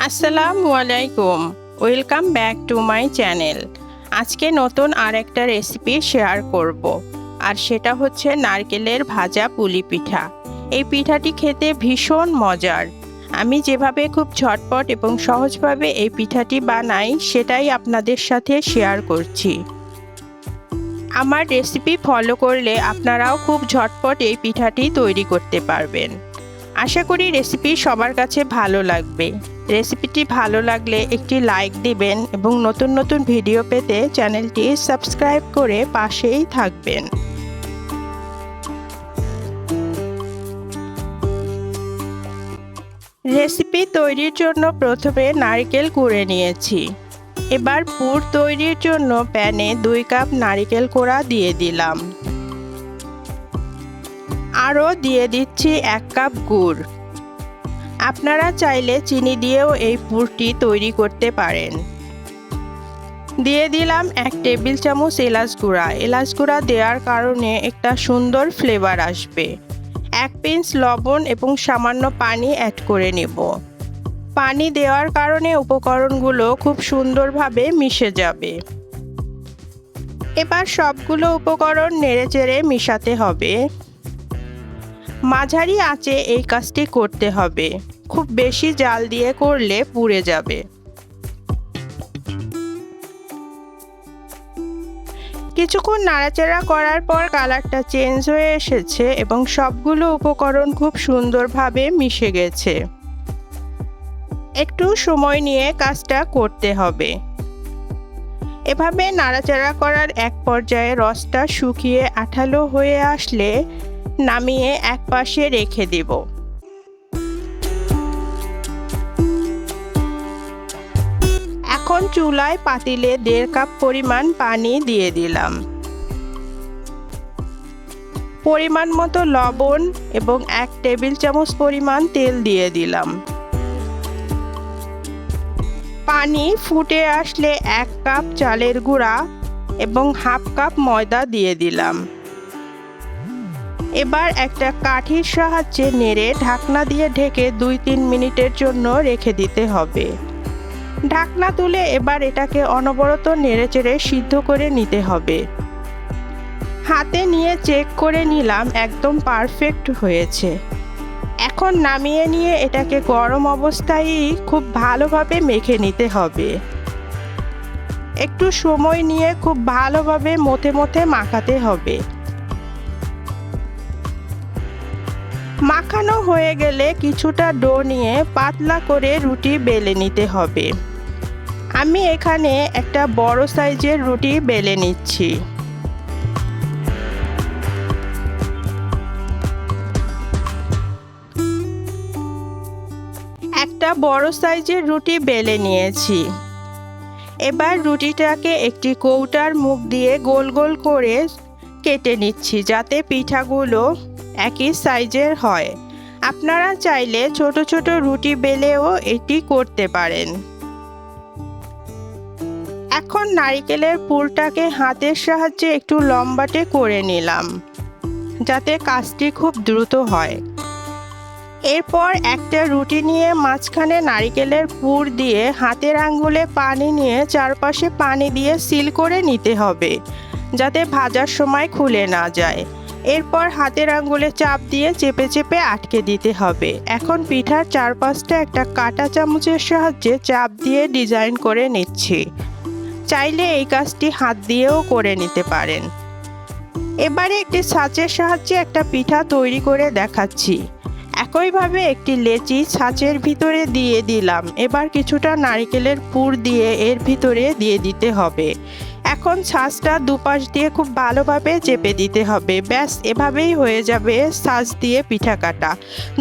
আসসালামু আলাইকুম। Welcome back to my channel. আজকে নতুন আরেকটা রেসিপি শেয়ার করব। আর সেটা হচ্ছে নারকেলের ভাজা পুলি পিঠা। এই পিঠাটি খেতে ভীষণ মজার। আমি যেভাবে খুব ঝটপট এবং সহজভাবে এই পিঠাটি বানাই সেটাই আপনাদের সাথে শেয়ার করছি। আমার রেসিপি ফলো করলে আপনারাও খুব ঝটপট এই পিঠাটি তৈরি করতে পারবেন। আশা করি রেসিপি সবার কাছে ভালো লাগবে। রেসিপিটি ভালো লাগলে একটি লাইক দিবেন এবং নতুন নতুন ভিডিও পেতে চ্যানেলটি সাবস্ক্রাইব করে পাশেই থাকবেন। রেসিপি তৈরির জন্য প্রথমে নারকেল কুড়ে নিয়েছি। এবার পুর তৈরির জন্য প্যানে 2 কাপ নারকেল কোড়া দিয়ে দিলাম। আরও দিয়ে দিচ্ছি 1 কাপ গুড়। আপনারা চাইলে চিনি দিয়েও এই পুরটি তৈরি করতে পারেন। দিয়ে দিলাম 1 টেবিল চামচ এলাচ গুঁড়া। এলাচ গুঁড়া দেওয়ার কারণে একটা সুন্দর ফ্লেভার আসবে। 1 পিঞ্চ লবণ এবং সামান্য পানি অ্যাড করে নেব। পানি দেওয়ার কারণে উপকরণগুলো খুব সুন্দরভাবে মিশে যাবে। এবার সবগুলো উপকরণ নেড়েচেড়ে মিশাতে হবে। মাঝারি আঁচে এই কাজটি করতে হবে। খুব বেশি জাল দিয়ে করলে পুড়ে যাবে। কিছুক্ষণ নাড়াচাড়া করার পর কালারটা চেঞ্জ হয়ে এসেছে এবং সবগুলো উপকরণ খুব সুন্দরভাবে মিশে গেছে। একটু সময় নিয়ে কাজটা করতে হবে। এভাবে নাড়াচাড়া করার এক পর্যায়ে রসটা শুকিয়ে আঠালো হয়ে আসলে নামিয়ে একপাশে রেখে দেব। এখন চুলায় পাতিলে 1.5 কাপ পরিমাণ পানি দিয়ে দিলাম। পরিমাণ মতো লবণ এবং 1 টেবিল চামচ পরিমাণ তেল দিয়ে দিলাম। পানি ফুটে আসলে 1 কাপ চালের গুঁড়া এবং 1/2 কাপ ময়দা দিয়ে দিলাম। এবার একটা কাঠির সাহায্যে নেড়ে ঢাকনা দিয়ে ঢেকে 2-3 মিনিটের জন্য রেখে দিতে হবে। ঢাকনা তুলে এবার এটাকে অনবরত নেড়েচেড়ে সিদ্ধ করে নিতে হবে। হাতে নিয়ে চেক করে নিলাম একদম পারফেক্ট হয়েছে। এখন নামিয়ে নিয়ে এটাকে গরম অবস্থায় খুব ভালোভাবে মেখে নিতে হবে। একটু সময় নিয়ে খুব ভালোভাবে মথে মথে মাখাতে হবে। মাখানো হয়ে গেলে কিছুটা ডো নিয়ে পাতলা করে রুটি বেলে নিতে হবে। আমি এখানে একটা বড় সাইজের রুটি বেলে নিচ্ছি। একটা বড় সাইজের রুটি বেলে নিয়েছি। এবার রুটিটাকে একটি কৌটার মুখ দিয়ে গোল গোল করে কেটে নিচ্ছি যাতে পিঠাগুলো একই সাইজের হয়। আপনারা চাইলে ছোট ছোট রুটি বেলেও এটি করতে পারেন। এখন নারকেলের পুরটাকে হাতের সাহায্যে একটু লম্বাটে করে নিলাম যাতে কাজটি খুব দ্রুত হয়। এরপর একটা রুটি নিয়ে মাঝখানে নারকেলের পুর দিয়ে হাতের আঙ্গুলে পানি নিয়ে চারপাশে পানি দিয়ে সিল করে নিতে হবে যাতে ভাজার সময় খুলে না যায়। এরপর হাতের আঙ্গুলে চাপ দিয়ে চেপে চেপে আটকে দিতে হবে। এখন পিঠার চারপাশটা একটা কাঁটা চামচের সাহায্যে চাপ দিয়ে ডিজাইন করে নিচ্ছি। চাইলে এই কাজটি হাত দিয়েও করে নিতে পারেন। এবারে একটি ছাঁচের সাহায্যে একটা পিঠা তৈরি করে দেখাচ্ছি। একইভাবে একটি লেচি ছাঁচের ভিতরে দিয়ে দিলাম। এবার কিছুটা নারকেলের পুর দিয়ে এর ভিতরে দিয়ে দিতে হবে। এখন ছাঁচটা দুপাশ দিয়ে খুব ভালোভাবে চেপে দিতে হবে। ব্যাস, এভাবেই হয়ে যাবে ছাঁচ দিয়ে পিঠা কাটা।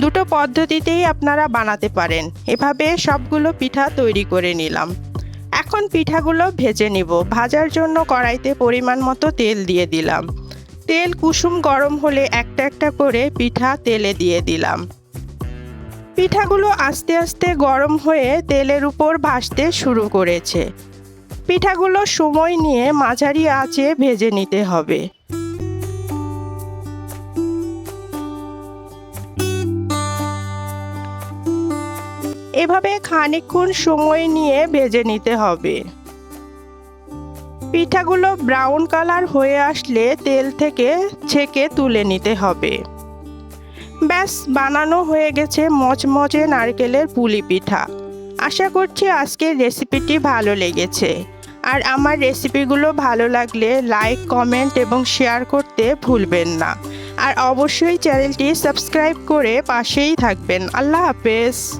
দুটো পদ্ধতিতেই আপনারা বানাতে পারেন। এভাবে সবগুলো পিঠা তৈরি করে নিলাম। এখন পিঠাগুলো ভেজে নিব। ভাজার জন্য কড়াইতে পরিমাণ মতো তেল দিয়ে দিলাম। তেল কুসুম গরম হলে একটা একটা করে পিঠা তেলে দিয়ে দিলাম। পিঠাগুলো আস্তে আস্তে গরম হয়ে তেলের উপর ভাসতে শুরু করেছে। পিঠাগুলো সময় নিয়ে মাঝারি আঁচে ভেজে নিতে হবে। এভাবে খানিকক্ষণ সময় নিয়ে ভেজে নিতে হবে। পিঠাগুলো ব্রাউন কালার হয়ে আসলে তেল থেকে ছেঁকে তুলে নিতে হবে। ব্যাস, বানানো হয়ে গেছে মচমচে নারকেলের পুলি পিঠা। আশা করছি আজকের রেসিপিটি ভালো লেগেছে। আর আমার রেসিপিগুলো ভালো লাগলে লাইক, কমেন্ট এবং শেয়ার করতে ভুলবেন না। আর অবশ্যই চ্যানেলটি সাবস্ক্রাইব করে পাশেই থাকবেন। আল্লাহ হাফেজ।